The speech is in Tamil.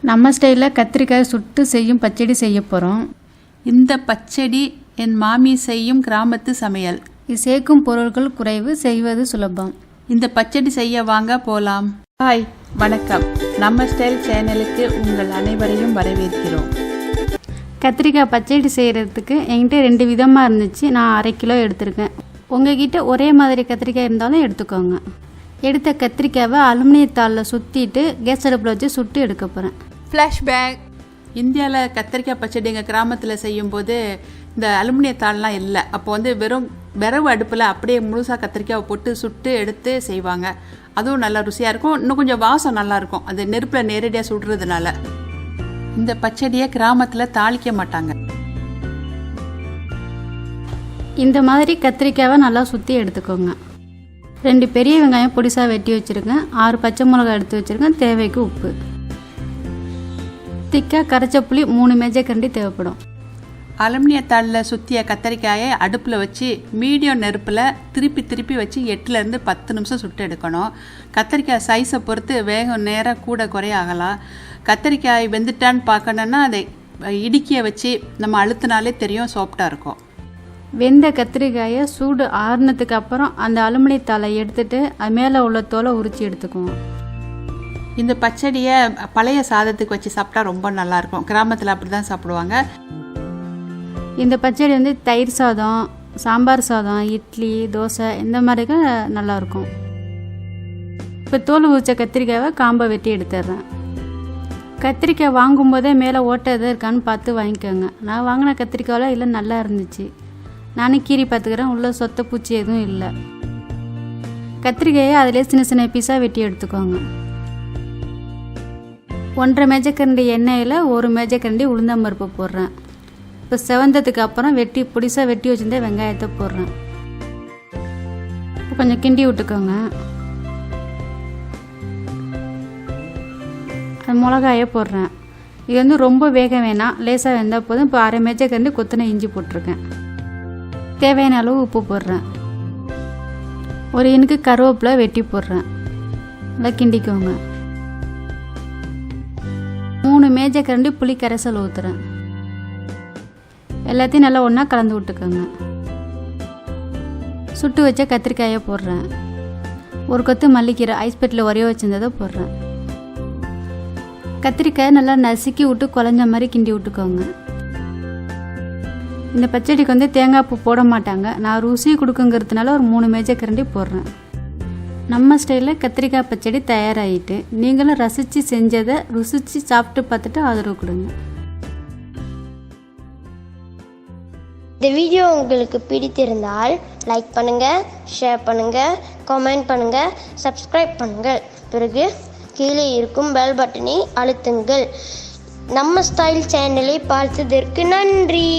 நம்ம ஸ்டைலில் கத்திரிக்காய் சுட்டு செய்யும் பச்சடி செய்ய போகிறோம். இந்த பச்சடி என் மாமி செய்யும் கிராமத்து சமையல். இது சேர்க்கும் பொருட்கள் குறைவு, செய்வது சுலபம். இந்த பச்சடி செய்ய வாங்க போகலாம். ஹாய், வணக்கம். நம்ம ஸ்டைல் சேனலுக்கு உங்கள் அனைவரையும் வரவேற்கிறோம். கத்திரிக்காய் பச்சடி செய்கிறதுக்கு என்கிட்ட 2 விதமாக இருந்துச்சு. நான் 1/2 கிலோ எடுத்திருக்கேன். உங்ககிட்ட ஒரே மாதிரி கத்திரிக்காய் இருந்தாலும் எடுத்துக்கோங்க. எடுத்த கத்திரிக்காவை அலுமினியத்தாளில் சுற்றிட்டு கேஸ் அடுப்பில் வச்சு சுட்டு எடுக்க போகிறேன். ஃப்ளாஷ்பேக். இந்தியாவில் கத்திரிக்காய் பச்சடி எங்கள் கிராமத்தில் செய்யும்போது இந்த அலுமினியத்தாள்லாம் இல்லை. அப்போ வெறும் விரவு அடுப்பில் அப்படியே முழுசாக கத்திரிக்காயை போட்டு சுட்டு எடுத்து செய்வாங்க. அதுவும் நல்லா ருசியாக இருக்கும். இன்னும் கொஞ்சம் வாசம் நல்லாயிருக்கும் அது நெருப்பில் நேரடியாக சுடுறதுனால. இந்த பச்சடியை கிராமத்தில் தாளிக்க மாட்டாங்க. இந்த மாதிரி கத்திரிக்காவை நல்லா சுற்றி எடுத்துக்கோங்க. 2 பெரிய வெங்காயம் பொடிசாக வெட்டி வச்சுருக்கேன். 6 பச்சை மிளகாய் எடுத்து வச்சுருக்கேன். தேவைக்கு உப்பு. திக்காக கரைச்ச புளி 3 மேஜைக்கரண்டி தேவைப்படும். அலுமினியத்தாளில் சுற்றிய கத்திரிக்காயை அடுப்பில் வச்சு மீடியம் நெருப்பில் திருப்பி வச்சு 8லேருந்து 10 நிமிஷம் சுட்டு எடுக்கணும். கத்திரிக்காய் சைஸை பொறுத்து வேகம் நேரம் கூட குறைய ஆகலாம். கத்திரிக்காய் வெந்துட்டான்னு பார்க்கணுன்னா அதை இடிக்கிய வச்சு நம்ம அழுத்தினாலே தெரியும், சாஃப்டாக இருக்கும். வெந்த கத்திரிக்காயை சூடு ஆறுனதுக்கு அப்புறம் அந்த அலுமினியத்தாளை எடுத்துட்டு அது மேலே உள்ள தோலை உரித்து எடுத்துக்குவோம். இந்த பச்சடியை பழைய சாதத்துக்கு வச்சு சாப்பிட்டா ரொம்ப நல்லாயிருக்கும். கிராமத்தில் அப்படி தான் சாப்பிடுவாங்க. இந்த பச்சடி தயிர் சாதம், சாம்பார் சாதம், இட்லி, தோசை இந்த மாதிரிக்கு நல்லாயிருக்கும். இப்போ தோல் உரிச்ச கத்திரிக்காயை காம்பை வெட்டி எடுத்துடுறேன். கத்திரிக்காய் வாங்கும்போதே மேலே ஓட்டை எதாவது இருக்கான்னு பார்த்து வாங்கிக்கோங்க. நான் வாங்கின கத்திரிக்காயில் இல்லை நல்லா இருந்துச்சு. நானும் கீரி பார்த்துக்கிறேன். உள்ள சொத்தை பூச்சி எதுவும் இல்லை. கத்திரிக்காயை அதிலே சின்ன பீஸாக வெட்டி எடுத்துக்கோங்க. 1/2 மேஜைக்கரண்டி எண்ணெயில் 1 மேஜைக்கரண்டி உளுந்தம்பருப்பு போடுறேன். இப்போ செவந்ததுக்கு அப்புறம் பொடிசாக வெட்டி வச்சுருந்தா வெங்காயத்தை போடுறேன். இப்போ கொஞ்சம் கிண்டி விட்டுக்கோங்க. அது மிளகாயை போடுறேன். இது ரொம்ப வேக வேணாம், லேசாக வெந்தால் போதும். இப்போ 1/2 மேஜைக்கரண்டி கொத்தின இஞ்சி போட்டிருக்கேன். தேவையான அளவு உப்பு போடுறேன். ஒரு இனுக்கு கருவேப்பிலை வெட்டி போடுறேன். நல்லா கிண்டிக்கோங்க. 3 மேஜைக்கரண்டி புளி கரைசல் ஊற்றுறேன். எல்லாத்தையும் நல்லா ஒன்றா கலந்து விட்டுக்கோங்க. சுட்டு வச்ச கத்திரிக்காயை போடுறேன். ஒரு கொத்து மல்லிக்கீரை ஐஸ் பெட்டில் உரைய வச்சுருந்ததை போடுறேன். கத்திரிக்காயை நல்லா நசுக்கி விட்டு குழஞ்ச மாதிரி கிண்டி விட்டுக்கோங்க. இந்த பச்சடிக்கு தேங்காய் பூ போட மாட்டாங்க. நான் ருசி கொடுக்குங்கிறதுனால ஒரு 3 மேஜைக்கரண்டி போடுறேன். நம்ம ஸ்டைலில் கத்திரிக்காய் பச்சடி தயாராகிட்டு, நீங்களும் ரசித்து செஞ்சதை ருசித்து சாப்பிட்டு பார்த்துட்டு ஆதரவு கொடுங்க. இந்த வீடியோ உங்களுக்கு பிடித்திருந்தால் லைக் பண்ணுங்கள், ஷேர் பண்ணுங்கள், கமெண்ட் பண்ணுங்கள், சப்ஸ்கிரைப் பண்ணுங்கள். பிறகு கீழே இருக்கும் பெல் பட்டனை அழுத்துங்கள். நம்ம ஸ்டைல் சேனலை பார்த்ததற்கு நன்றி.